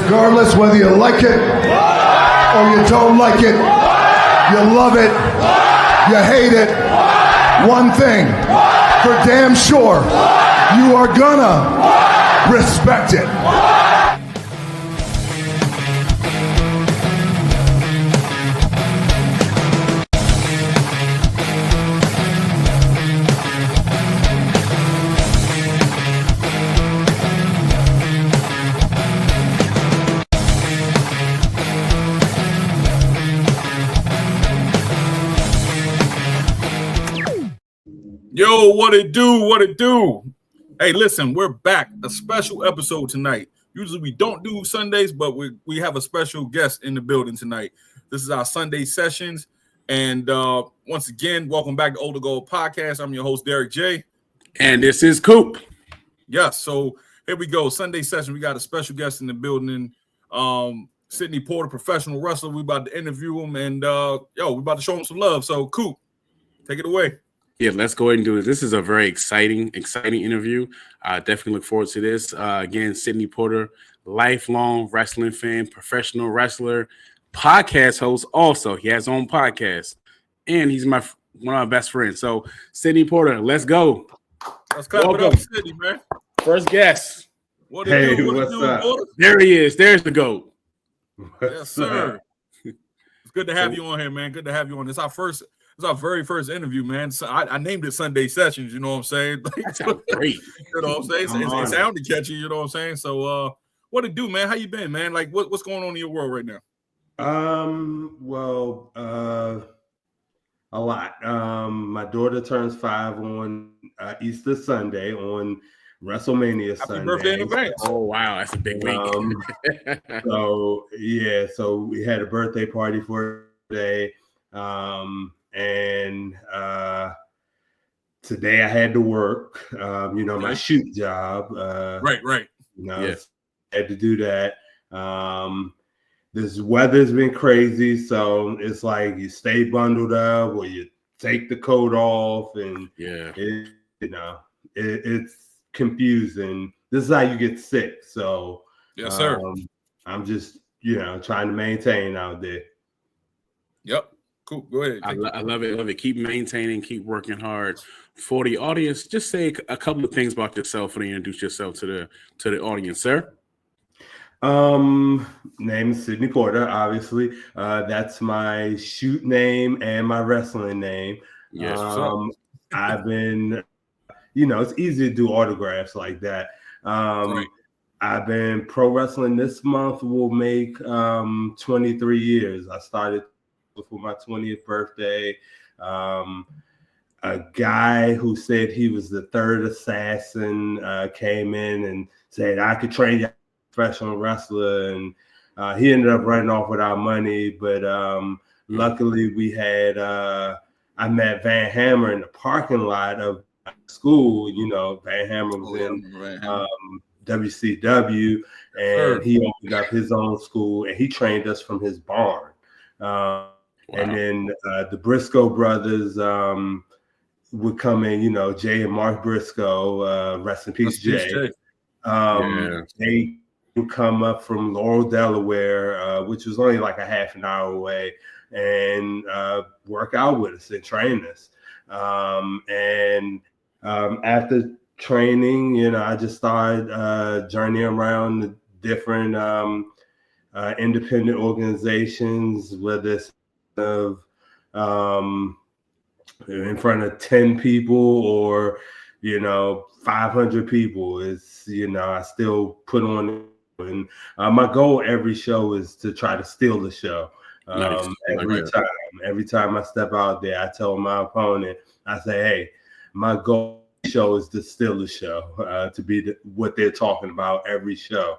Regardless whether you like it or you don't like it, you love it, you hate it, one thing for damn sure, you are gonna respect it. Yo, what it do? What it do? Hey, listen, we're back. A special episode tonight. Usually we don't do Sundays, but we have a special guest in the building tonight. This is our Sunday sessions. And once again, welcome back to Older Gold Podcast. I'm your host, Derek J. And this is Coop. Yes, so here we go. Sunday session. We got a special guest in the building. Sidney Porter, professional wrestler. We about to interview him. And we about to show him some love. So, Coop, take it away. Yeah, let's go ahead and do this. This is a very exciting interview. I definitely look forward to this. Again, Sidney Porter, lifelong wrestling fan, professional wrestler, podcast host. Also, he has his own podcast, and he's one of my best friends. So, Sidney Porter, let's go. Let's clap it up, Sidney, man. First guest. What's up? Porter? There he is. There's the GOAT. Yes, sir. It's good to have you on here, man. Good to have you on. It's our very first interview, man. So I named it Sunday Sessions, you know what I'm saying? That sounds great. You know what I'm saying? It sounded catchy, you know what I'm saying? So what it do, man? How you been, man? Like what's going on in your world right now? A lot. My daughter turns 5 on Easter Sunday, on WrestleMania Sunday. Happy birthday in advance. Oh, wow. That's a big week. So we had a birthday party for her today. And today I had to work, my shoot job. Right. Yes. Had to do that. This weather's been crazy, so it's like you stay bundled up or you take the coat off, and it's confusing. This is how you get sick. So yes, sir. I'm just trying to maintain out there. Yep. Cool. Go ahead. I love it. Keep maintaining, keep working hard. For the audience, just say a couple of things about yourself and introduce yourself to the audience, sir. Name is Sidney Porter, obviously. That's my shoot name and my wrestling name. Yes. I've been, it's easy to do autographs like that. Right. I've been pro wrestling. This month will make 23 years. I started for my 20th birthday. A guy who said he was the third assassin came in and said, I could train you as a professional wrestler. And he ended up running off with our money. But luckily we had, I met Van Hammer in the parking lot of school. Van Hammer was in WCW, and he opened up his own school, and he trained us from his barn. Wow. And then the Briscoe brothers would come in, Jay and Mark Briscoe, rest in peace, Jay. They would come up from Laurel, Delaware, which was only like a half an hour away, and work out with us and train us. After training, I just started journeying around the different independent organizations, whether it's in front of 10 people or 500 people. It's I still put on, and my goal every show is to try to steal the show. Every time I step out there, I tell my opponent, I say, hey, my goal show is to steal the show, to be what they're talking about every show.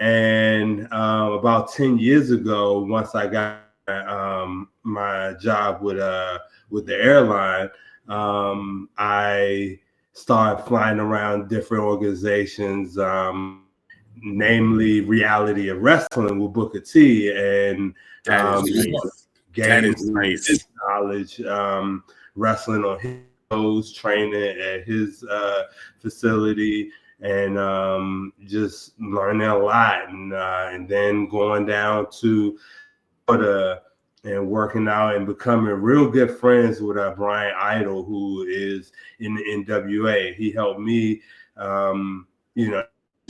And about 10 years ago, once I got my job with the airline, I started flying around different organizations, namely Reality of Wrestling with Booker T, and gaining knowledge, wrestling on his shows, training at his facility, and just learning a lot, and then going down to Florida and working out and becoming real good friends with Brian Idol, who is in the NWA. He helped me,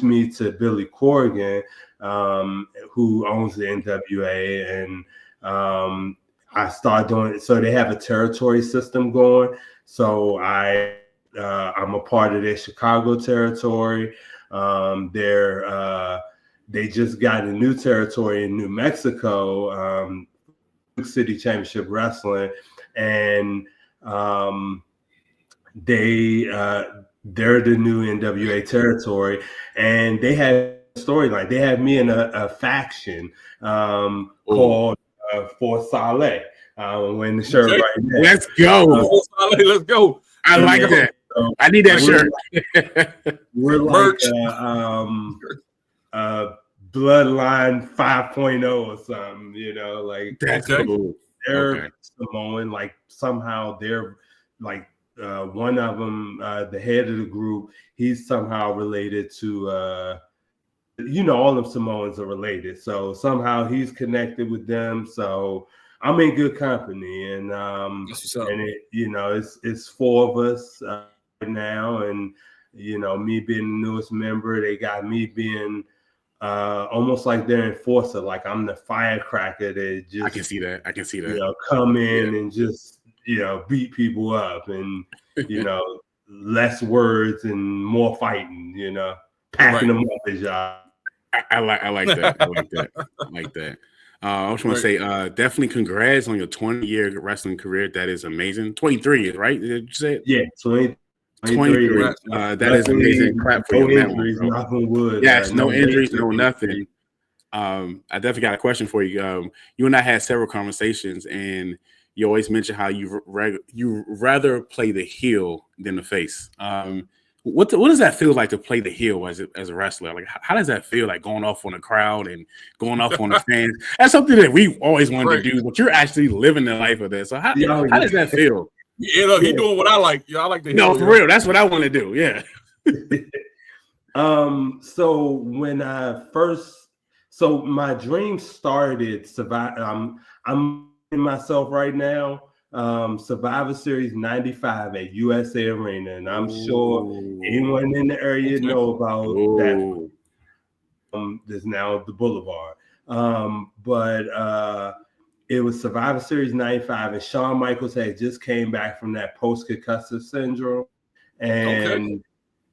me to Billy Corrigan, who owns the NWA, and I started doing it. So they have a territory system going. So I'm a part of their Chicago territory. They just got a new territory in New Mexico, City Championship Wrestling, and they're the new NWA territory, and they have a storyline. They have me in a faction called For Saleh. When the shirt right there. Let's go. Let's go. I like that. So I need that shirt. We're like Bloodline 5.0 or something, like that's cool. They're Samoan, like somehow they're like one of them, the head of the group, he's somehow related to all of Samoans are related, so somehow he's connected with them. So I'm in good company, and it's four of us right now, and me being the newest member, they got me being almost like their enforcer, like I'm the firecracker that just I can see that. Come in and just beat people up, and less words and more fighting, packing them up as y'all. I like that. I like that. I just want to say, definitely congrats on your 20-year wrestling career. That is amazing. 23, right? Did you say it? Yeah, 23. That is amazing. Clap for no you. Injuries, knock on wood. Yes, no injuries, no nothing. I definitely got a question for you. You and I had several conversations, and you always mention how you rather play the heel than the face. What does that feel like to play the heel as a wrestler? Like, how does that feel, like going off on the crowd and going off on the fans? That's something that we always wanted to do, but you're actually living the life of that. So how does that feel? He doing what I like. I like the heel. No, for real. That's what I want to do. Yeah. So when my dream started I'm in myself right now. Survivor Series 95 at USA Arena, and I'm sure anyone in the area know about that. There's now the Boulevard, but it was Survivor Series 95, and Shawn Michaels had just came back from that post-concussive syndrome, and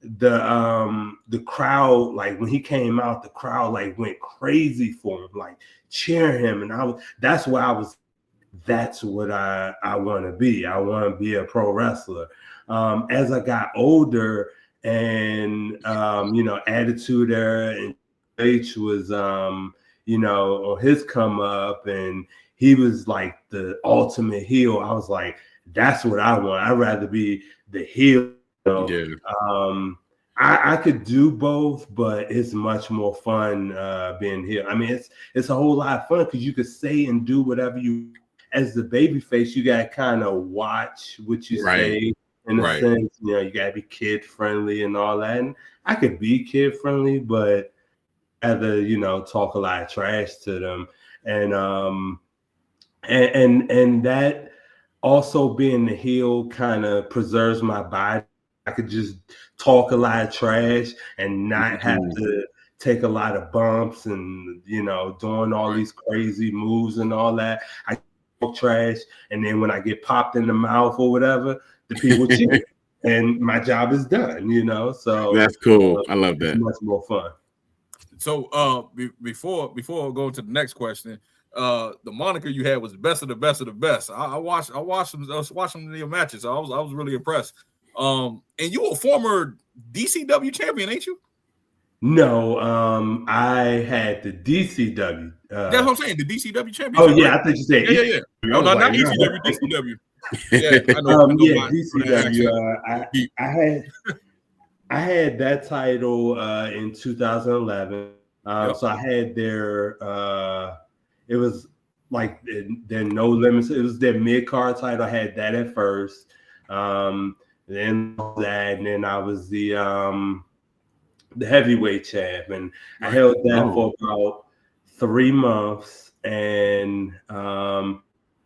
the crowd, like when he came out, the crowd like went crazy for him, like cheering him, and that's what I want to be. I want to be a pro wrestler. As I got older, and Attitude Era and H was on his come up, and he was like the ultimate heel. I was like, that's what I want. I'd rather be the heel. I could do both, but it's much more fun being heel. I mean, it's a whole lot of fun because you could say and do whatever you. As the baby face, you got to kind of watch what you say in a sense. You got to be kid friendly and all that. And I could be kid friendly, but rather, talk a lot of trash to them. And that also being the heel kind of preserves my body. I could just talk a lot of trash and not have to take a lot of bumps and, doing all these crazy moves and all that. I talk trash, and then when I get popped in the mouth or whatever, the people cheer, and my job is done. So that's cool. I love that. It's much more fun. So before going to the next question, the moniker you had was best of the best of the best. I watched some of your matches. I was really impressed. And you a former DCW champion, ain't you? No, I had the DCW. That's what I'm saying. The DCW champion. Oh yeah, I think you said yeah. No, not ECW. DCW. Yeah, I know. DCW. I had that title in 2011. So I had their. It was like their No Limits. It was their mid card title. I had that at first. Then that, and then I was the the heavyweight champ, and I held that for about 3 months. And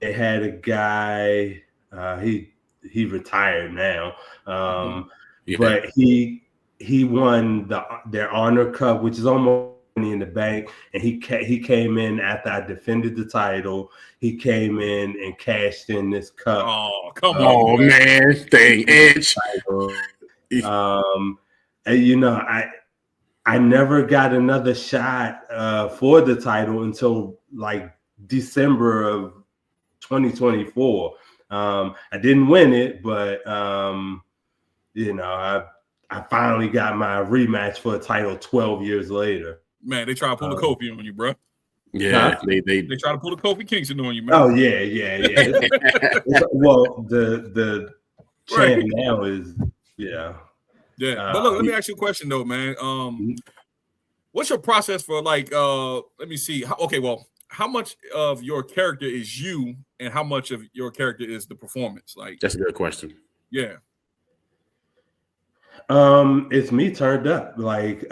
it had a guy. He retired now, but he won their Honor Cup, which is almost Money in the Bank, and he came in after I defended the title. He came in and cashed in this cup. Oh, come on, man, dang Edge. And you know, I never got another shot for the title until like December of 2024. I didn't win it, but you know, I finally got my rematch for a title 12 years later. Man, they try to pull a Kofi on you, bro. Yeah, they try to pull a Kofi Kingston on you, man. Oh yeah. Well, the champ now is Yeah. But look, let me ask you a question though, man. What's your process for like let me see. How much of your character is you and how much of your character is the performance? Like, that's a good question. Yeah. It's me turned up. Like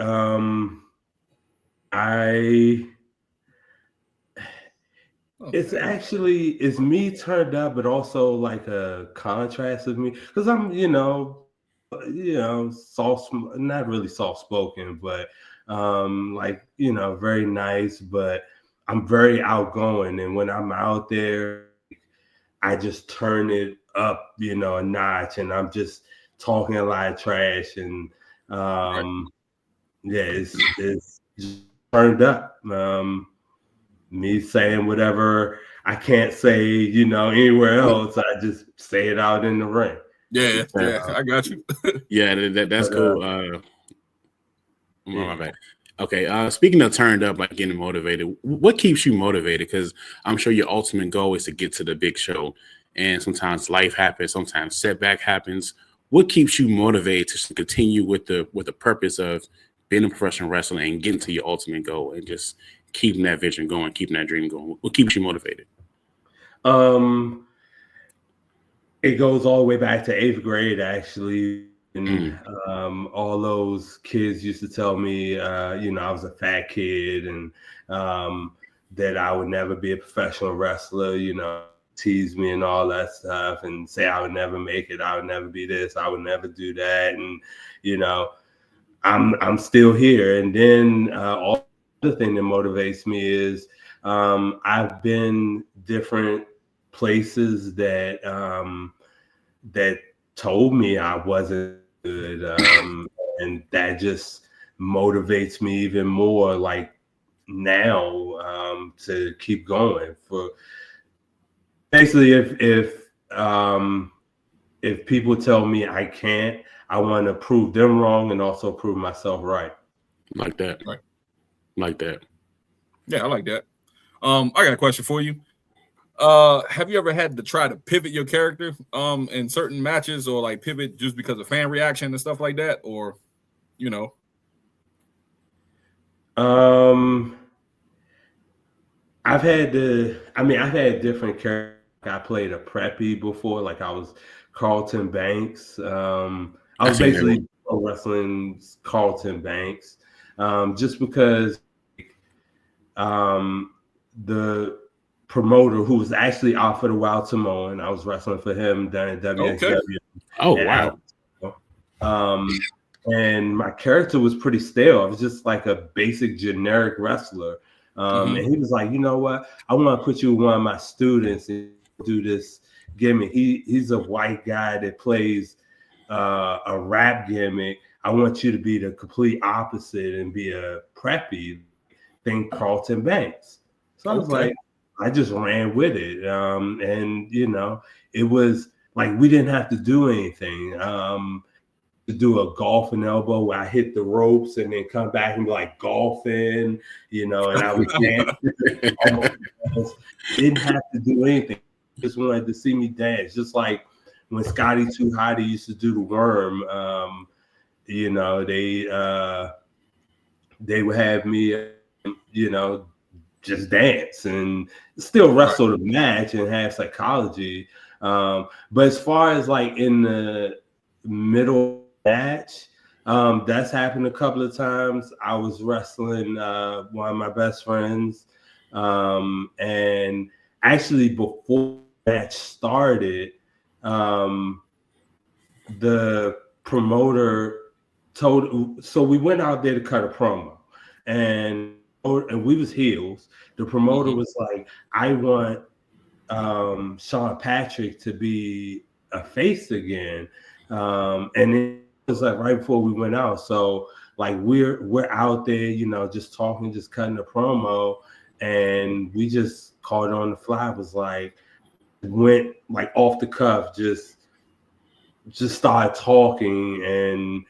it's me turned up, but also like a contrast of me, because I'm soft, not really soft spoken, but like very nice, but I'm very outgoing, and when I'm out there, I just turn it up, a notch, and I'm just talking a lot of trash, and it's just turned up. Me saying whatever I can't say, anywhere else, I just say it out in the ring. Yeah, I got you. That's cool. My bad. Okay, speaking of turned up, like getting motivated, what keeps you motivated? Because I'm sure your ultimate goal is to get to the big show, and sometimes life happens, sometimes setback happens. What keeps you motivated to continue with the purpose of being a professional wrestler and getting to your ultimate goal and just keeping that vision going, keeping that dream going? What keeps you motivated? It goes all the way back to 8th grade, actually. And all those kids used to tell me, I was a fat kid, and that I would never be a professional wrestler, tease me and all that stuff, and say I would never make it, I would never be this, I would never do that. And, I'm still here. And then all the thing that motivates me is I've been different places that told me I wasn't good, and that just motivates me even more, like now, to keep going. For basically, if people tell me I can't, I want to prove them wrong and also prove myself right. Like that. Right. Like that. Yeah, I like that. I got a question for you. Have you ever had to try to pivot your character in certain matches, or like pivot just because of fan reaction and stuff like that, or I've had different characters. I played a preppy before, like I was Carlton Banks. I was basically pro wrestling Carlton Banks, just because the promoter, who was actually offered a Wild Samoan, I was wrestling for him down at WXW. Okay. Oh, wow. And my character was pretty stale. I was just like a basic generic wrestler. And he was like, you know what? I want to put you with one of my students and do this gimmick. He's a white guy that plays a rap gimmick. I want you to be the complete opposite and be a preppy. Think Carlton Banks. So I was like, I just ran with it. And, it was like we didn't have to do anything. To do a golfing elbow where I hit the ropes and then come back and be like golfing, and I would dance. Didn't have to do anything. Just wanted to see me dance. Just like when Scotty Too Hotty used to do the worm, they would have me, just dance and still wrestle the match and have psychology. But as far as like in the middle match, That's happened a couple of times. I was wrestling one of my best friends, and actually before that started, the promoter told. So we went out there to cut a promo, and we was heels. The promoter was like, "I want Sean Patrick to be a face again," and it was like right before we went out. So like we're out there, you know, just talking, just cutting a promo, and we just caught it on the fly. It was like went like off the cuff, just started talking, and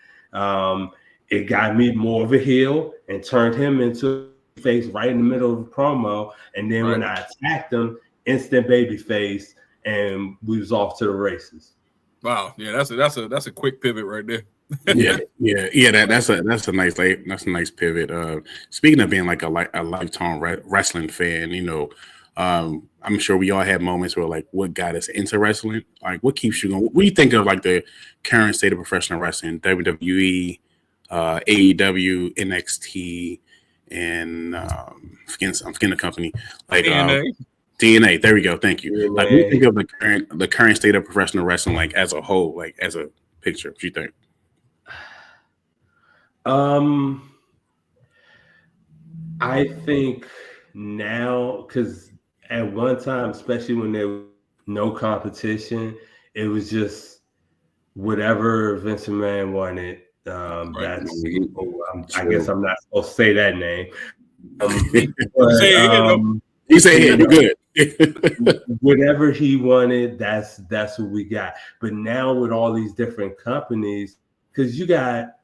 it got me more of a heel and turned him into a face right in the middle of the promo. And then when I attacked him, instant baby face, and we was off to the races. Wow, yeah, that's a quick pivot right there. yeah. That's a nice pivot. Speaking of being like a lifetime wrestling fan, you know, I'm sure we all have moments where like what got us into wrestling, like what keeps you going. What do you think of like the current state of professional wrestling, WWE, AEW, NXT, and I'm forgetting the company like DNA. There we go. Thank you. DNA. Like, what do you think of the current state of professional wrestling, like as a whole, like as a picture? What do you think? I think now, because at one time, especially when there was no competition, it was just whatever Vince McMahon wanted. That's I guess I'm not supposed to say that name. You say it, you're good. Whatever he wanted, that's what we got. But now with all these different companies, because you got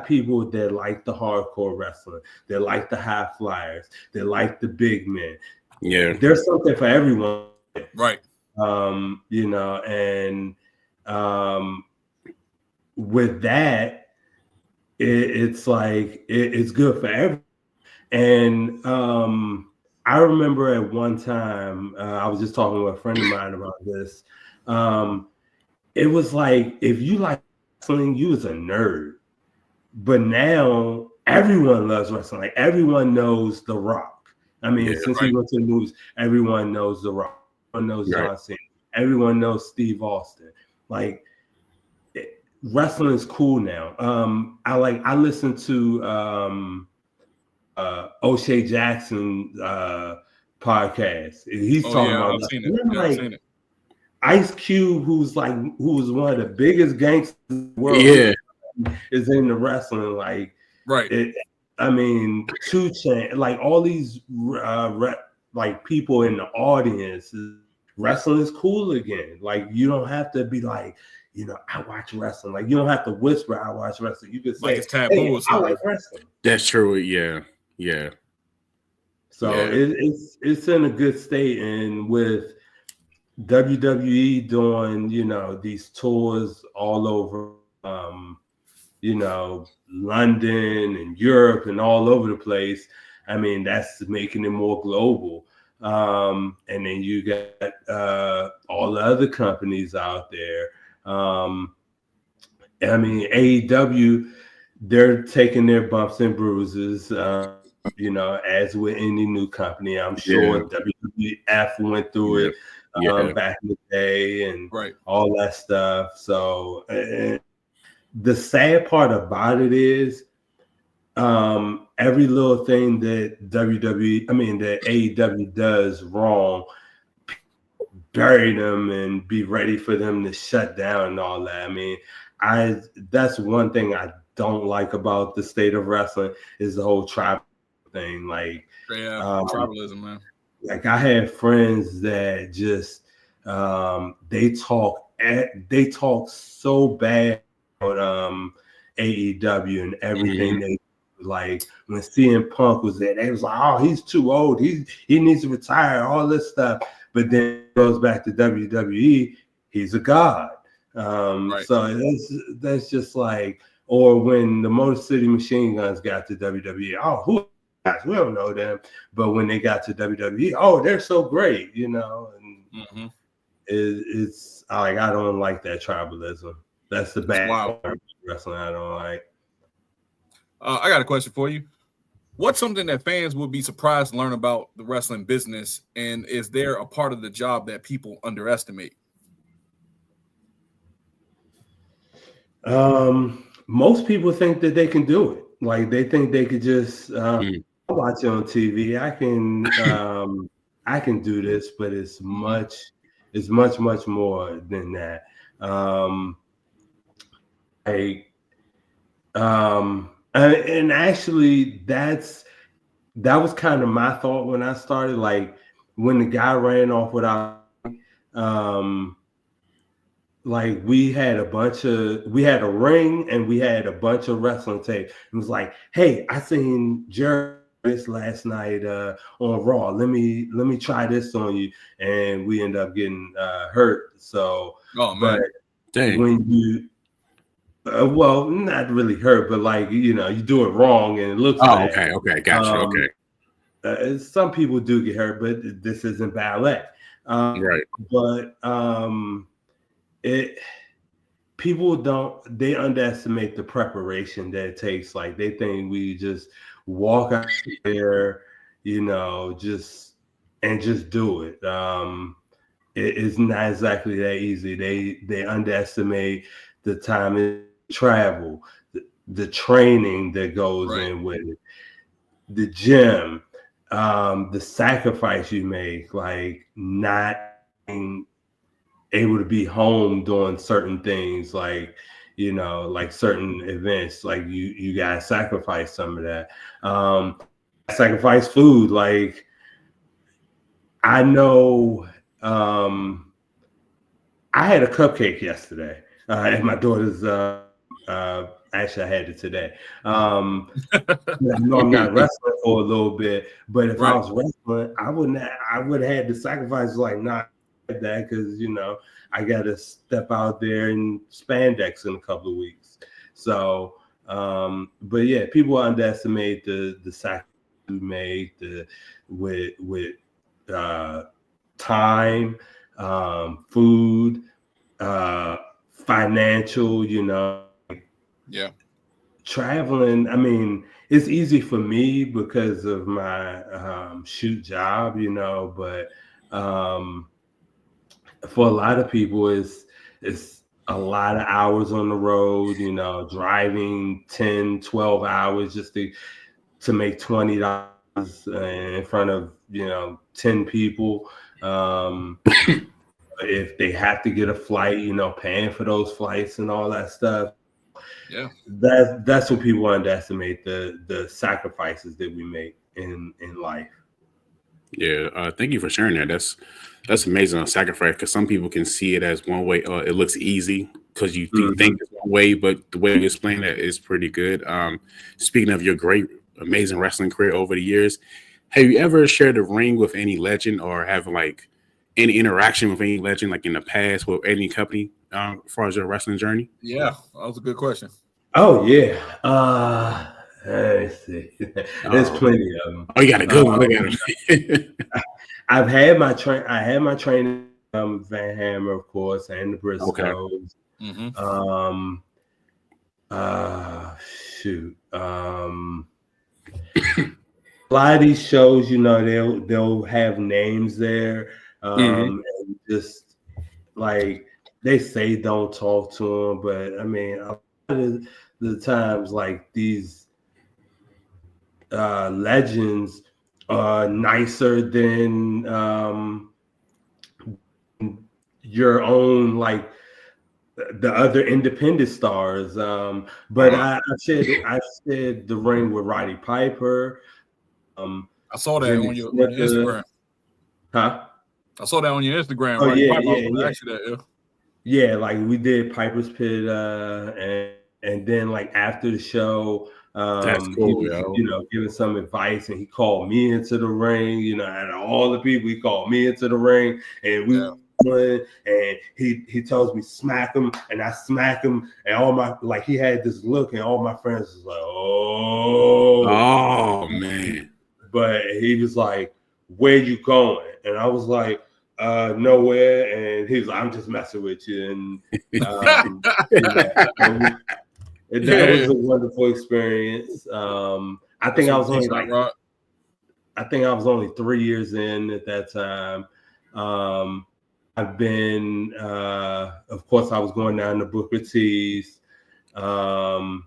people that like the hardcore wrestling, they like the high flyers, they like the big men. Yeah, there's something for everyone, right? You know, and with that, it's like it's good for everyone. And I remember at one time, I was just talking with a friend of mine about this. It was like, if you like wrestling, you was a nerd. But now everyone loves wrestling. Like everyone knows The Rock. I mean, since he went to the movies, everyone knows The Rock. Everyone knows John Cena. Everyone knows Steve Austin. Like wrestling is cool now. I listen to O'Shea Jackson podcast. He's talking about I've seen it. I've seen it. Ice Cube, who was one of the biggest gangsters in the world, is in the wrestling. Like, I mean, 2 Chainz, like all these like people in the audience, wrestling is cool again. Like, you don't have to be like, you know, I watch wrestling. Like, you don't have to whisper, I watch wrestling. You can say, like, it's taboo. Hey, I like wrestling. That's true. Yeah. So it's in a good state, and with WWE doing, you know, these tours all over, you know, London and Europe and all over the place. I mean, that's making it more global. And then you got all the other companies out there. I mean, AEW, they're taking their bumps and bruises. You know, as with any new company, I'm sure WWF went through it back in the day and all that stuff. So the sad part about it is every little thing that that AEW does wrong, bury them and be ready for them to shut down and all that. I mean, that's one thing I don't like about the state of wrestling is the whole tribal thing. Like, tribalism, man. Like, I have friends that just they talk so bad about AEW and everything. They like when CM Punk was there, they was like, oh, he's too old, he needs to retire, all this stuff. But then it goes back to WWE, he's a god. So that's just like, or when the Motor City Machine Guns got to WWE, who? We don't know them, but when they got to WWE, they're so great, you know. And it's like, I don't like that tribalism. That's the bad part. wrestling I don't like. I got a question for you. What's something that fans would be surprised to learn about the wrestling business, and is there a part of the job that people underestimate? Most people think that they can do it. Like they think they could just watch it on TV. I can do this, but it's much more than that. And actually that was kind of my thought when I started. Like when the guy ran off without like we had a ring and we had a bunch of wrestling tape. It was like, hey, I seen Jerry this last night on Raw. Let me try this on you. And we end up getting hurt. So but when you well, not really hurt, but like, you do it wrong and it looks bad. Okay, gotcha. Some people do get hurt, but this isn't ballet. Right. But they underestimate the preparation that it takes. Like they think we just walk out there, just do it. It's not exactly that easy. They underestimate the time and travel, the training that goes in with it, the gym, the sacrifice you make, like not being able to be home doing certain things, like like certain events, like you gotta sacrifice some of that. Sacrifice food. Like I know I had a cupcake yesterday at my daughter's actually I had it today. I know I'm not wrestling for a little bit, but if I was wrestling, I would have had to sacrifice like not that, because I gotta step out there in spandex in a couple of weeks. So but yeah, people underestimate the sacrifice we make with time, food, financial, traveling. I mean, it's easy for me because of my shoot job, but for a lot of people, it's a lot of hours on the road, driving 10, 12 hours just to make $20 in front of 10 people. If they have to get a flight, paying for those flights and all that stuff. Yeah, that's what people underestimate, the sacrifices that we make in life. Yeah, thank you for sharing that. That's amazing on sacrifice, because some people can see it as one way. It looks easy because you think it's one way, but the way you explain that is pretty good. Speaking of your great, amazing wrestling career over the years, have you ever shared a ring with any legend, or have like any interaction with any legend, like in the past, with any company, as far as your wrestling journey? Yeah, that was a good question. Oh yeah. Let's see. There's plenty of them. Oh, you got a good one. Look at him. I had my training Van Hammer, of course, and the Briscoes. Okay. Shoot. A lot of these shows, they'll have names there. And just like they say don't talk to them, but I mean, a lot of the times, like these legends are nicer than your own, like the other independent stars. But I said the ring with Roddy Piper. I saw that Jimmy on your Snicker. Instagram. Huh? I saw that on your Instagram. Oh, Roddy yeah, Piper. yeah. Actually, that, Yeah, like we did Piper's Pit, and then like after the show, That's he cool, was, yo. giving some advice, and he called me into the ring. Out of all the people, he called me into the ring, and we went, and he tells me smack him, and I smack him, and he had this look, and all my friends was like, oh man. But he was like, where you going? And I was like, nowhere. And he was like, I'm just messing with you. And That was a wonderful experience. I think I was only I think I was only 3 years in at that time. I've been, of course, I was going down to Booker T's. When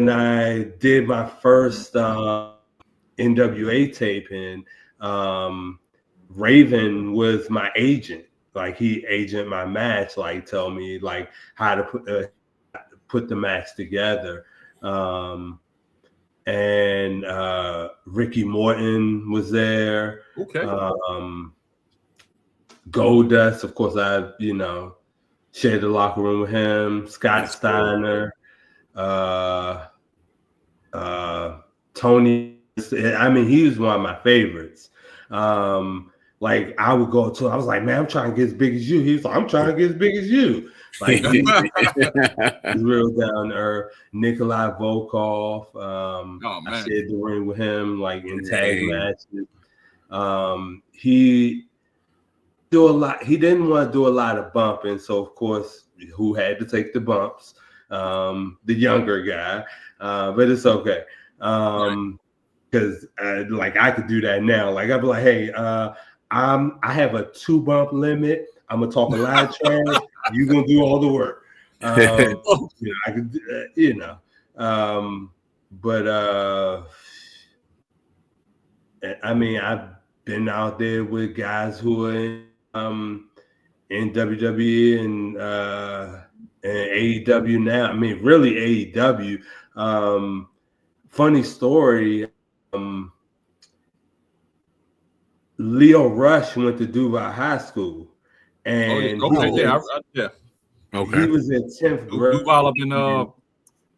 I did my first NWA taping, Raven was my agent. Like he agent my match, like tell me like how to put the match together. And Ricky Morton was there. Okay. Goldust, of course, I shared the locker room with him. Scott Steiner, Tony. I mean, he was one of my favorites. Like I would go to, I was like, man, I'm trying to get as big as you. He was like, I'm trying to get as big as you. Like he's real down to earth. Nikolai Volkov. I shared the ring with him, like in tag matches. He do a lot. He didn't want to do a lot of bumping, so of course, who had to take the bumps? The younger guy, but it's okay. Because like I could do that now. Like I'd be like, hey, I have a 2 bump limit. I'm gonna talk a lot of trash. You gonna do all the work. I could, but I mean, I've been out there with guys who are in WWE and AEW now. I mean, really AEW. Funny story. Leo Rush went to Duval High School, and he was in 10th grade. Duval up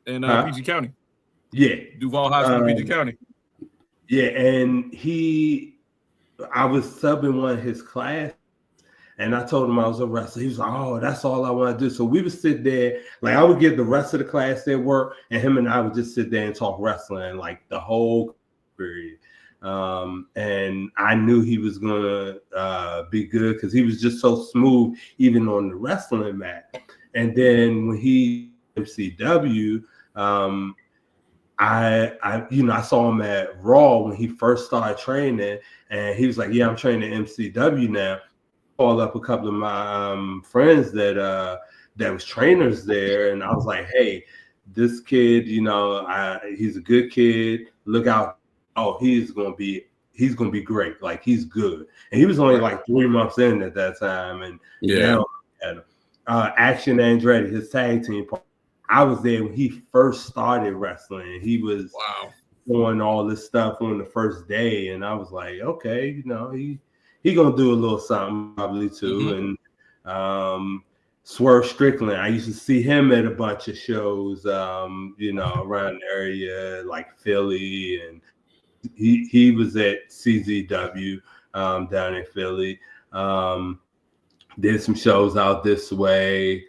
in PG County. Yeah, Duval High School, PG County. Yeah, and I was subbing one of his class, and I told him I was a wrestler. He was like, "Oh, that's all I want to do." So we would sit there, like I would give the rest of the class their work, and him and I would just sit there and talk wrestling, like the whole period. And I knew he was gonna be good because he was just so smooth, even on the wrestling mat. And then when he MCW, I saw him at Raw when he first started training, and he was like, "Yeah, I'm training MCW now." Called up a couple of my friends that was trainers there, and I was like, "Hey, this kid, he's a good kid. Look out! Oh, he's gonna be great. Like he's good." And he was only like 3 months in at that time, and now Action Andretti, his tag team partner. I was there when he first started wrestling. He was doing all this stuff on the first day, and I was like, okay, he gonna do a little something probably too. And Swerve Strickland, I used to see him at a bunch of shows, around the area like Philly, and he was at CZW down in Philly. Did some shows out this way.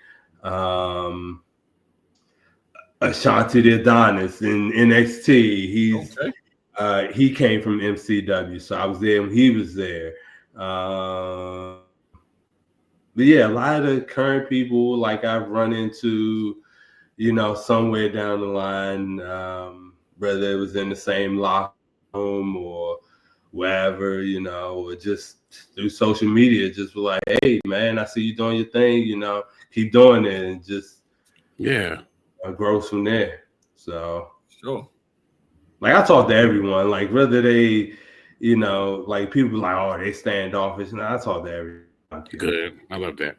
Ashanti the Adonis in NXT. He came from MCW, so I was there when he was there. But yeah, a lot of the current people like I've run into, somewhere down the line, whether it was in the same locker room or wherever, or just through social media, just be like, hey man, I see you doing your thing, keep doing it, and just grows from there. So sure. Like I talk to everyone, like whether they, like people like, oh, they standoffish. And I talk to everyone. Good. I love that.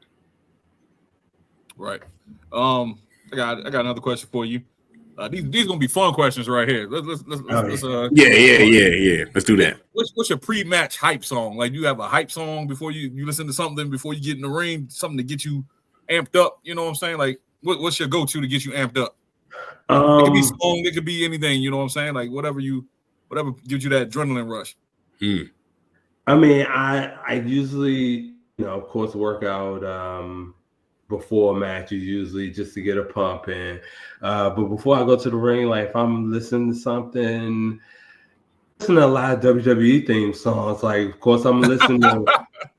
Right. I got another question for you. These gonna be fun questions right here. Let's yeah. Let's do that. What's your pre-match hype song? Like, you have a hype song before you listen to something before you get in the ring, something to get you amped up. You know what I'm saying? Like, what's your go-to to get you amped up? It could be song, it could be anything. You know what I'm saying? Like whatever gives you that adrenaline rush. I mean, I usually, of course, work out before matches, usually just to get a pump in. But before I go to the ring, like if I'm listening to something, listen to a lot of WWE theme songs. Like, of course, I'm listening to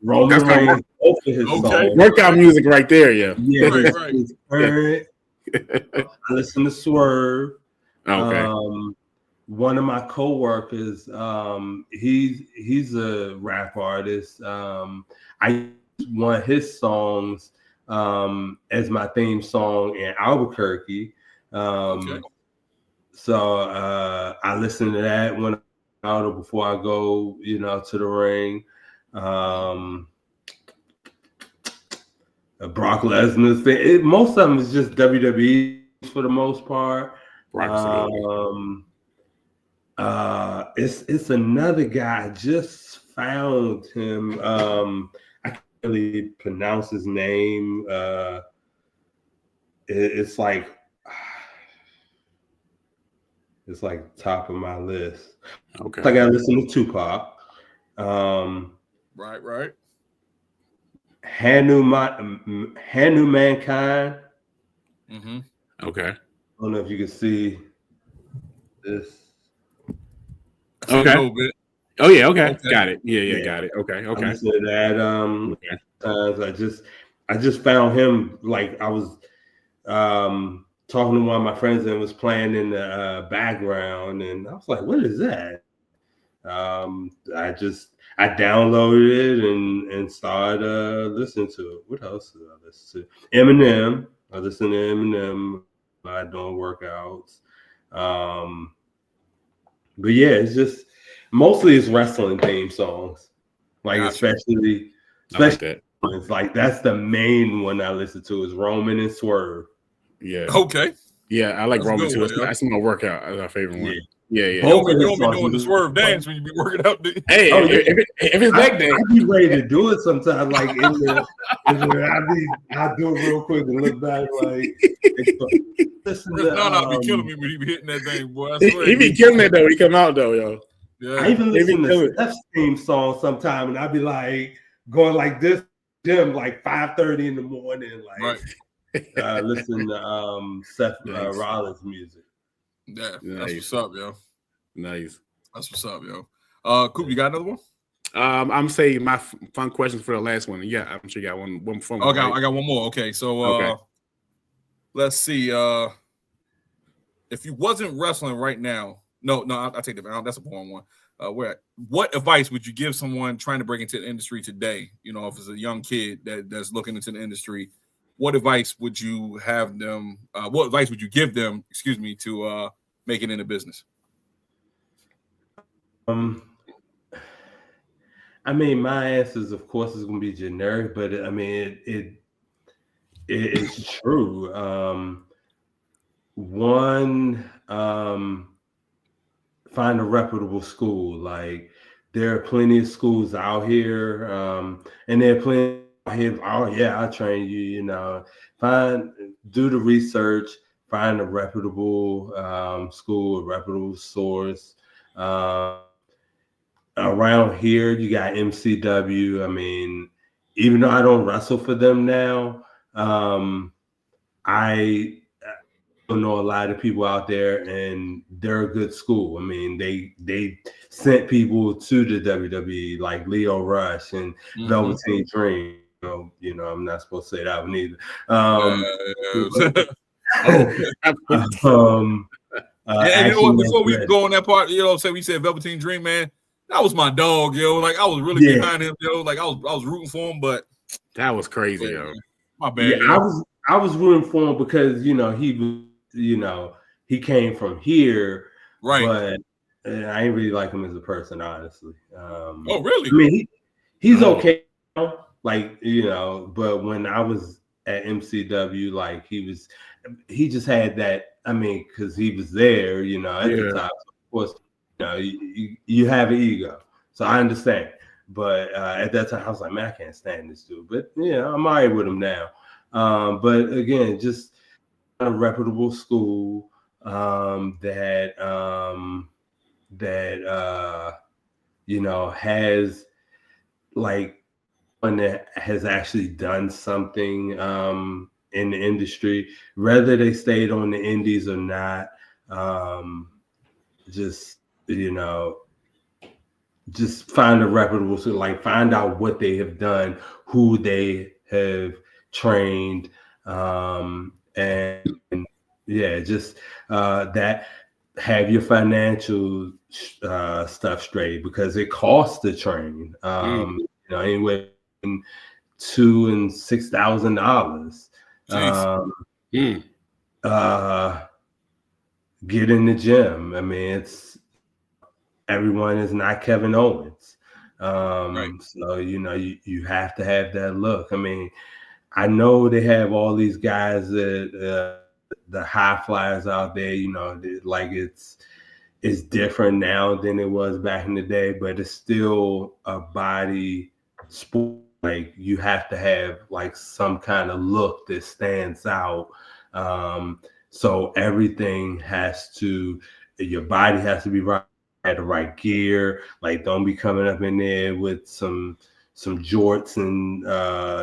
Roman Reigns, both of his songs. Workout music right there, yeah. Yeah, right. I listen to Swerve. Okay. One of my coworkers, he's a rap artist. I used one of his songs as my theme song in Albuquerque. Okay. So I listen to that when I'm out or before I go, to the ring. Brock Lesnar's thing. Most of them is just WWE for the most part. It's another guy. I just found him. I can't really pronounce his name. It's like top of my list. Okay. I gotta listen to Tupac. Right. Hanu Mankind. Mm-hmm. Okay. I don't know if you can see this. A little bit. Oh yeah. Okay. Got it. Yeah. Got it. Okay. I listened to that. I just found him. Like I was talking to one of my friends and was playing in the background, and I was like, "What is that?" I downloaded it and started listening to it. What else did I listen to? Eminem. I listen to Eminem doing workouts. But yeah, it's just mostly it's wrestling theme songs. Like especially like that. It's like that's the main one I listen to is Roman and Swerve. Yeah. Okay. Yeah, I like That's Roman too. good, That's my workout. That's my favorite one. Yeah. You don't be doing the Swerve dance when you be working out. Hey, if it's leg day, I be ready to do it sometimes. Like I do it real quick and look back. Like listen to, be killing me when he be hitting that thing, boy. I swear. He be killing it though. He come out though, yo. Yeah. I even listen to Steph's theme song sometime, and I be like going like this, gym like 5:30 in the morning, like listen to Seth Rollins music. Yeah, that's what's up, yo. Nice. That's what's up, yo. Coop, you got another one? I'm saying my fun questions for the last one. Yeah, I'm sure you got one fun one. I got one more. Okay, so let's see. If you wasn't wrestling right now, no, I'll take that. That's a boring one. What advice would you give someone trying to break into the industry today? You know, if it's a young kid that's looking into the industry, what advice would you have them? What advice would you give them? Excuse me, to make it in the business. I mean, my answers, of course, is going to be generic, but I mean, it's true. Find a reputable school. Like there are plenty of schools out here, and there are plenty out here. Oh yeah, I train you. You know, do the research. Find a reputable school, a reputable source. Around here, you got MCW. I mean, even though I don't wrestle for them now, I know a lot of people out there, and they're a good school. I mean, they sent people to the WWE like Leo Rush and Velveteen Dream. You know, I'm not supposed to say that one either. And you know what? Before we go on that part, you know, we said Velveteen Dream, man. That was my dog, yo. Like I was really behind him, yo. Like I was rooting for him, but that was crazy, yo. My bad. Yeah, I was rooting for him because he came from here, right? But I ain't really like him as a person, honestly. Oh, really? I mean, he's okay now, like but when I was at MCW, like he just had that. I mean, because he was there, at the time. So of course, you have an ego, so I understand. But at that time, I was like, man, I can't stand this dude. But I'm all right with him now. But again, just a reputable school that has like one that has actually done something in the industry, whether they stayed on the indies or not. Just find a reputable school, like find out what they have done, who they have trained, and just that have your financial stuff straight, because it costs to train. You know, anywhere between $2,000 and $6,000. Get in the gym. I mean, everyone is not Kevin Owens. Right. So, you know, you have to have that look. I mean, I know they have all these guys that the high flyers out there, you know, like it's different now than it was back in the day, but it's still a body sport. Like you have to have like some kind of look that stands out. So everything your body has to be right, have the right gear. Like don't be coming up in there with some jorts and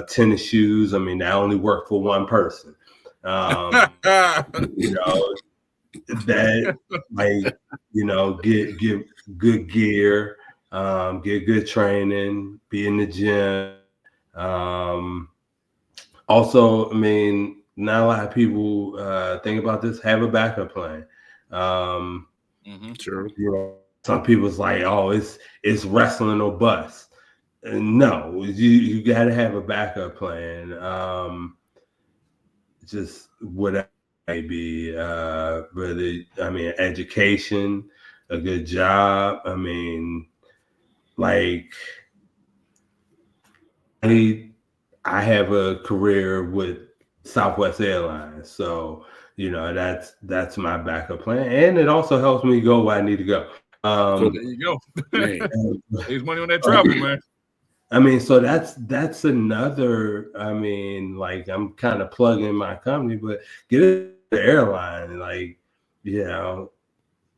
tennis shoes. I mean, that only work for one person. You know, that like, you know, get good gear, get good training, be in the gym. Also, I mean, not a lot of people think about this. Have a backup plan. True. You know, some people's like, oh, it's wrestling or bust. No, you got to have a backup plan. Just whatever it may be, really. I mean, education, a good job. I mean, like I have a career with Southwest Airlines, so you know that's my backup plan, and it also helps me go where I need to go. There you go. There's money on that travel, man. I mean, so that's another. I mean, like I'm kind of plugging my company, but get the airline. Like, you know,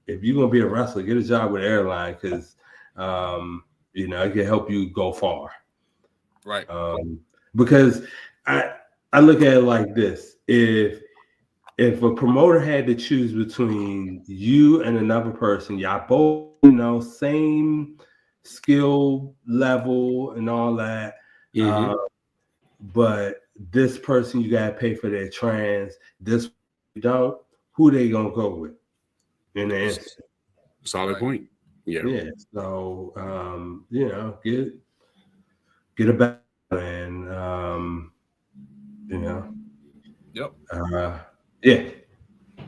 if you're gonna be a wrestler, get a job with an airline because, you know, it can help you go far. Right. Because I look at it like this: if a promoter had to choose between you and another person, y'all both, you know, same skill level and all that, but this person you gotta pay for their trans, this you don't, who they gonna go with in the instant? Solid point. Yeah. So you know, get a back and you know. Yep. Yeah. All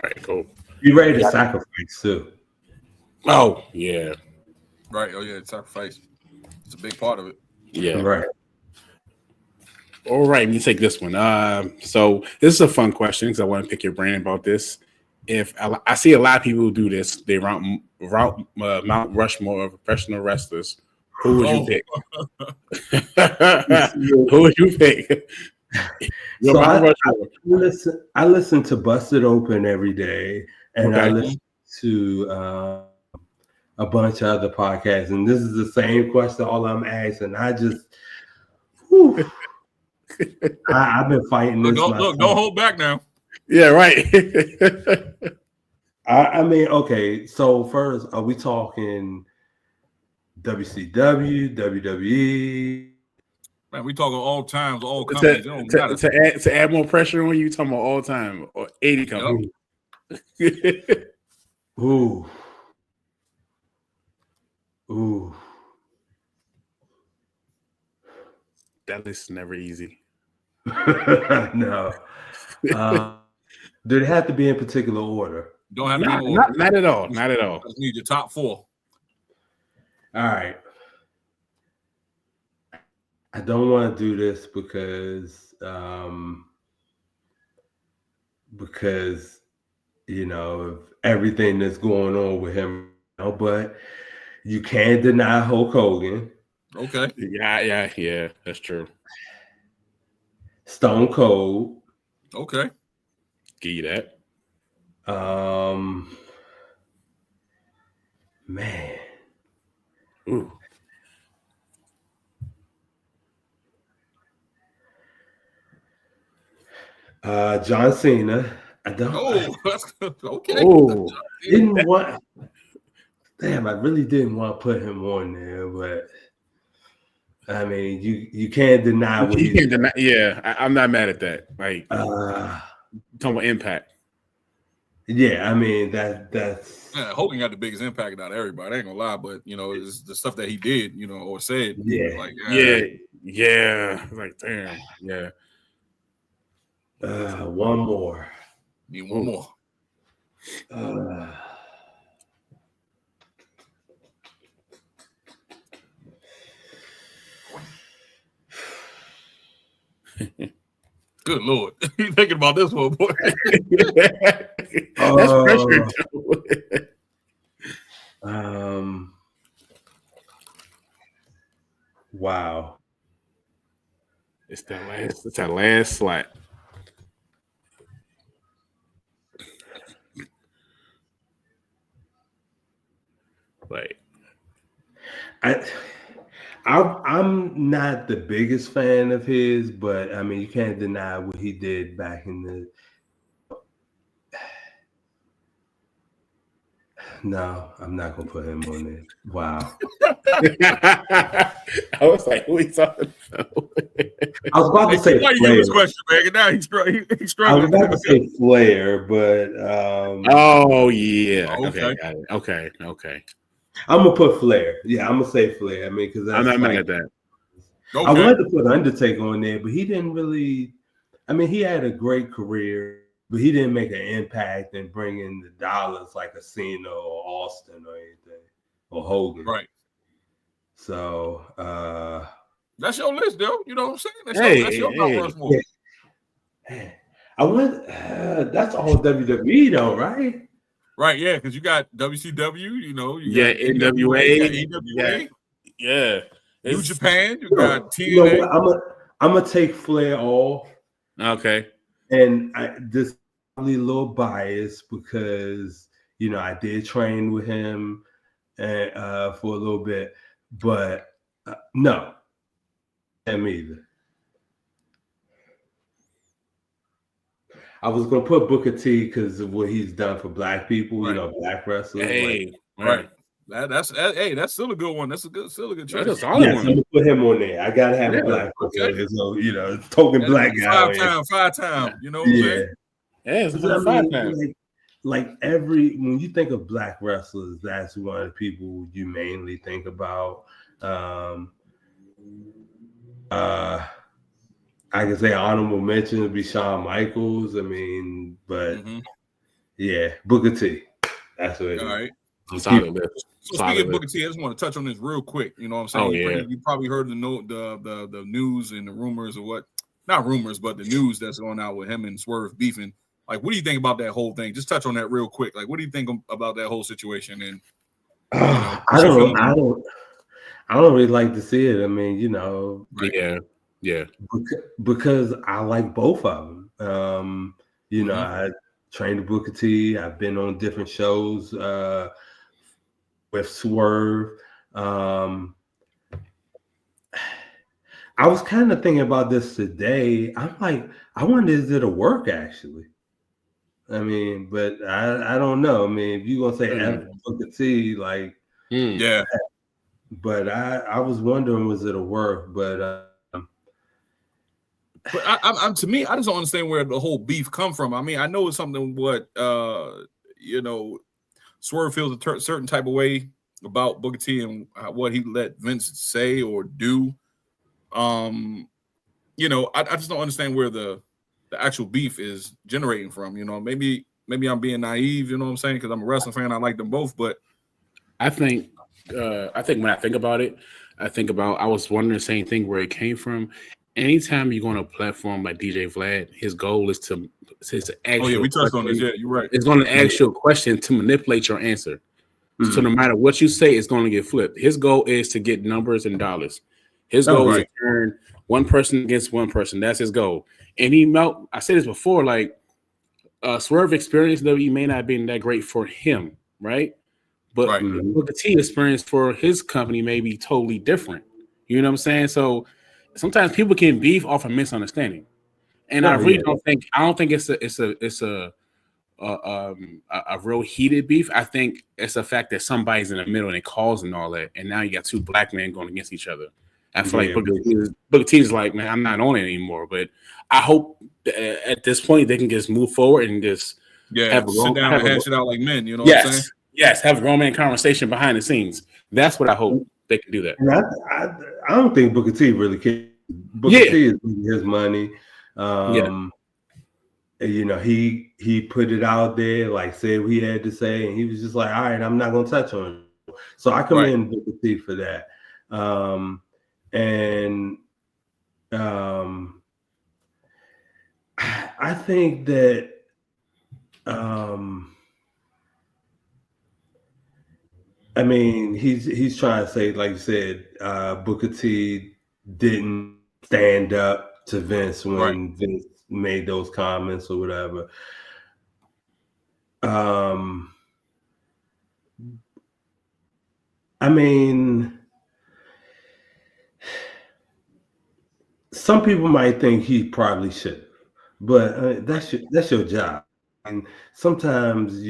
right, cool. Be ready to sacrifice too. Oh, yeah. Right. Oh, yeah. Sacrifice. It's a big part of it. Yeah. Right. All right, let me take this one. So this is a fun question because I want to pick your brain about this. If I see a lot of people who do this, they route Mount Rushmore of professional wrestlers. Who would you pick? Who would you pick? So I listen to Busted Open every day, and I listen to a bunch of other podcasts, and this is the same question all I'm asking. I just, I've been fighting this. Look, don't hold back now. Yeah, right. I mean, okay. So first, are we talking WCW, WWE? Man, we talking all times, all companies. To add more pressure on you, talking about all time or 80 companies. Ooh. That list is never easy. No. Do they have to be in particular order? Don't have to be in order. Not at all. Not at all. Just need your top 4. All right. I don't want to do this because you know of everything that's going on with him, you know, but you can't deny Hulk Hogan. Okay. Yeah, that's true. Stone Cold. Okay. Give you that. Man. Ooh. John Cena. I don't. Oh, that's okay. Oh, didn't want. Damn, I really didn't want to put him on there, but I mean, you can't deny what you can't deny. Yeah, I'm not mad at that. Like, talking about impact. Yeah, I mean that's Hogan got the biggest impact out of everybody. I ain't gonna lie, but it's the stuff that he did, or said. Yeah. Like Yeah. Like damn, yeah. One more. Need one more. Good Lord. You thinking about this one, boy. That's pressure. Wow. It's that last slot. Like I'm not the biggest fan of his, but I mean you can't deny what he did back in the. No, I'm not gonna put him on there. Wow. I was like, who are you talking about? I was about to say Why you Flair. give this question, man? And now he's I struggling. was about to say Flair, but Oh yeah. Okay. Got it. Okay. I'm gonna put Flair. Yeah, I'm gonna say Flair. I mean, because I'm not mad at that. Okay. I wanted to put Undertaker on there, but he didn't really. I mean, he had a great career, but he didn't make an impact and bring in the dollars like a Cena or Austin or anything or Hogan. Right. So that's your list, though. You know what I'm saying? That's your Mount Rushmore. I want that's all WWE though, right? Right, yeah, because you got WCW, you Yeah, got NWA, EWA, yeah. New Japan, you got TNA. You know what? I'm gonna take Flair off. Okay. And this probably a little biased because I did train with him and for a little bit, but no, him either. I was gonna put Booker T because of what he's done for black people, Right. Black wrestlers. Hey, right. That's still a good one. That's still a good choice. That's a solid Yes, one. I'm gonna put him on there. I gotta have a black person. So token black guy. Five time. You know what Yeah. I'm saying? Yeah, it's a 5 times. Like when you think of black wrestlers, that's one of the people you mainly think about. I can say honorable mention would be Shawn Michaels. I mean, but yeah, Booker T. That's what it is. All right. Solid list. So speaking of Booker T, I just want to touch on this real quick. You know what I'm saying? Oh, yeah. You probably heard the news and the rumors or what? Not rumors, but the news that's going out with him and Swerve beefing. Like, what do you think about that whole thing? Just touch on that real quick. Like, what do you think about that whole situation? And I don't really like to see it. I mean, right. Yeah. Because I like both of them. I trained with Booker T. I've been on different shows with Swerve. I was kind of thinking about this today. I'm like, I wonder, is it a work actually? I mean, but I don't know. I mean, if you're gonna say F Booker T, like, yeah. But I was wondering, was it a work? But I'm to me, I just don't understand where the whole beef come from. I mean, I know it's something what Swerve feels a certain type of way about Booker T and what he let Vince say or do. I just don't understand where the actual beef is generating from. Maybe I'm being naive. You know what I'm saying? Because I'm a wrestling fan. I like them both, but I think when I think about it, I was wondering the same thing where it came from. Anytime you go on a platform like DJ Vlad, his goal is to actual. Oh yeah, we touched on this. Yeah, you're right. It's going to ask you a question to manipulate your answer. So no matter what you say, it's going to get flipped. His goal is to get numbers and dollars. His goal is to turn one person against one person. That's his goal. And I said this before, like Swerve experience WWE may not have been that great for him, right? But Booker T experience for his company may be totally different. You know what I'm saying? So sometimes people can beef off a misunderstanding, and I don't think it's a real heated beef. I think it's a fact that somebody's in the middle and it causing all that, and now you got two black men going against each other. I feel like Booker T is like, man, I'm not on it anymore. But I hope at this point they can just move forward and just sit down and hash it out like men. You know what I'm saying? Yes, have a grown man conversation behind the scenes. That's what I hope they can do that. And I don't think Booker T really cares. Booker T is his money. You know, he put it out there, like said what he had to say, and he was just like, all right, I'm not gonna touch on it. So I commend Booker T for that. I think that I mean, he's trying to say, like you said, Booker T didn't stand up to Vince when Vince made those comments or whatever. I mean, some people might think he probably should, but that's your job. And sometimes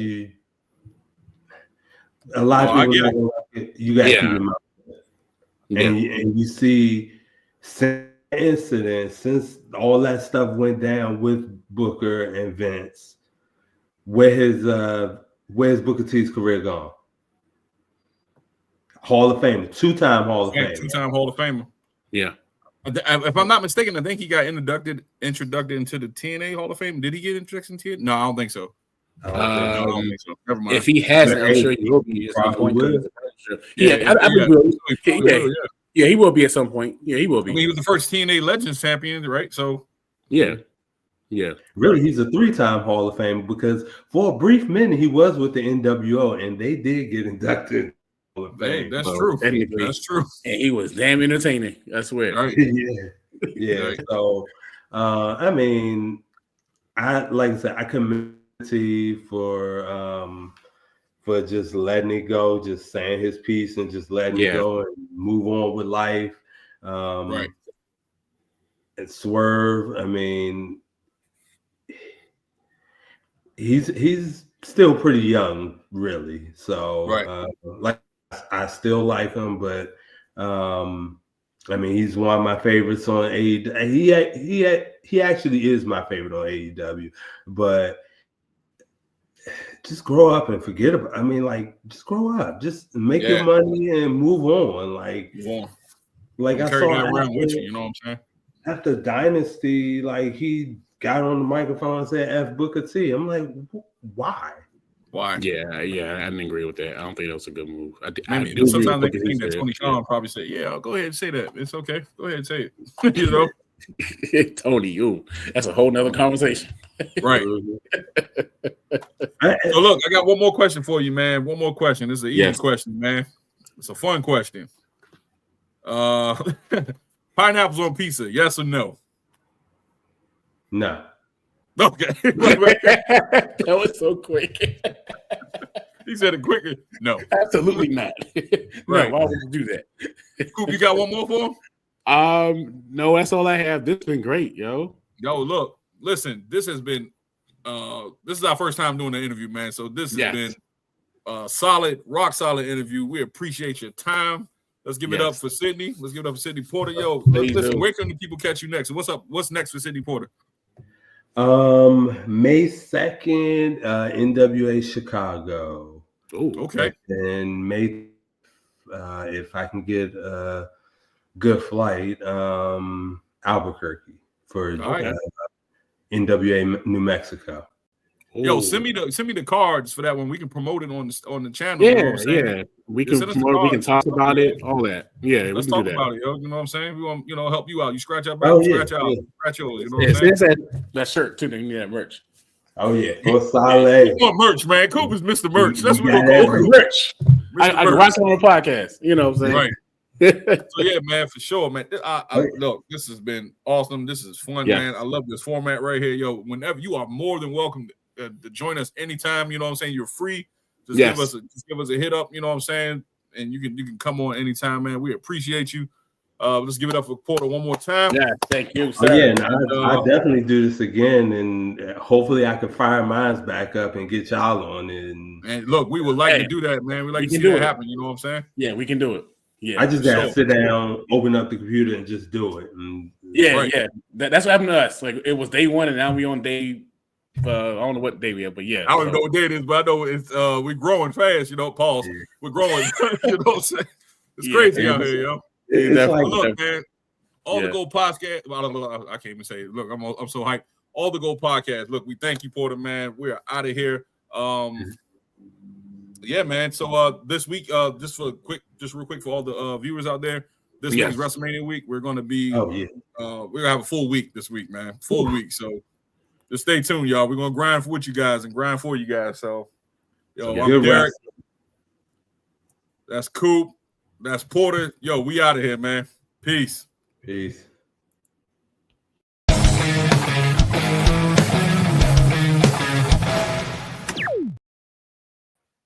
a lot of people you got to keep your mouth shut. And you see, since the incident, since all that stuff went down with Booker and Vince, where's Booker T's career gone? Hall of Famer, two-time Hall of Famer. Two-time Hall of Famer. Yeah. If I'm not mistaken, I think he got introduced into the TNA Hall of Fame. Did he get introduced into it? No, I don't think so. I don't think so. Never mind. If he hasn't, I'm sure he will be at some point. Yeah, he will be at some point. Yeah, he will be. I mean, he was the first TNA Legends champion, right? So yeah. Really, he's a 3-time Hall of Fame because for a brief minute he was with the NWO, and they did get inducted. That's true. That's true. And he was damn entertaining. I swear. Right. Yeah. Right. So, I mean, like I said, I commend T for just letting it go, just saying his piece and just letting it go and move on with life. And Swerve, I mean, he's still pretty young, really. So, like. I still like him, but I mean, he's one of my favorites on AEW. He actually is my favorite on AEW, but just grow up and forget about. I mean, like, just grow up, just make your money and move on. Like I saw that around with you know what I'm saying? After Dynasty, like he got on the microphone and said "F Booker T." I'm like, why? Why? Yeah, I didn't agree with that. I don't think that was a good move. Sometimes they think that Tony Khan probably say, "Yeah, go ahead and say that. It's okay. Go ahead and say it." You know, Tony, that's a whole nother conversation. Right. So look, I got one more question for you, man. One more question. This is an easy question, man. It's a fun question. Pineapples on pizza, yes or no? No. Okay. That was so quick. He said it quicker. No. Absolutely not. Right. No, why would you do that? Coop, you got one more for him? No, that's all I have. This has been great, yo. Yo, look, listen, this has been this is our first time doing an interview, man. So this has been a solid, rock solid interview. We appreciate your time. Let's give it up for Sidney. Let's give it up for Sidney Porter. Yo, listen, where can the people catch you next? What's up? What's next for Sidney Porter? May 2nd, NWA Chicago. Oh, okay. And May, if I can get a good flight, Albuquerque for NWA New Mexico. Yo, send me the cards for that one. We can promote it on the channel. Yeah, you know what I'm saying? We can promote. We can talk about it. All that. Yeah, let's we can talk do that. about it, yo. You know what I'm saying? We want help you out. You scratch our back, scratch yours. You know what I'm saying? That shirt too. They need that merch. Oh yeah, for solid. We want merch, man. Coop is Mr. Merch. That's what we're going merch. I can watch it on the podcast. You know what I'm saying? Right. So yeah, man, for sure, man. Look, this has been awesome. This is fun, man. I love this format right here, yo. Whenever you are more than welcome to join us anytime. You know what I'm saying? You're free. Just give us a hit up. You know what I'm saying? And you can come on anytime, man. We appreciate you. Let's give it up for Porter one more time. Yeah, thank you. Sir. I'll definitely do this again, and hopefully I can fire mine back up and get y'all on it. And look, we would like to do that, man. We like to see that happen. You know what I'm saying? Yeah, we can do it. Yeah, I just gotta sure. sit down, open up the computer, and just do it. And yeah, Right. yeah. That's what happened to us. Like it was day one, and now we on day. I don't know what day we are, but yeah. I don't even know what day it is, but I know it's we're growing fast. You know, pause. Yeah. We're growing. You know what I'm saying? It's Yeah, crazy and out here, yo. it's definitely. like Look, man. All the Yeah. Gold podcast. Well, I can't even say it. Look, I'm so hyped. All the Gold podcast. Look, we thank you, Porter, man. We're out of here. Yeah, man. So this week, just real quick for all the viewers out there, this week is WrestleMania week. We're gonna be we're gonna have a full week this week, man. Full week. So just stay tuned, y'all. We're gonna grind with you guys and grind for you guys. So yo, I'm Derek. That's Coop. That's Porter. Yo, we out of here, man. Peace. Peace.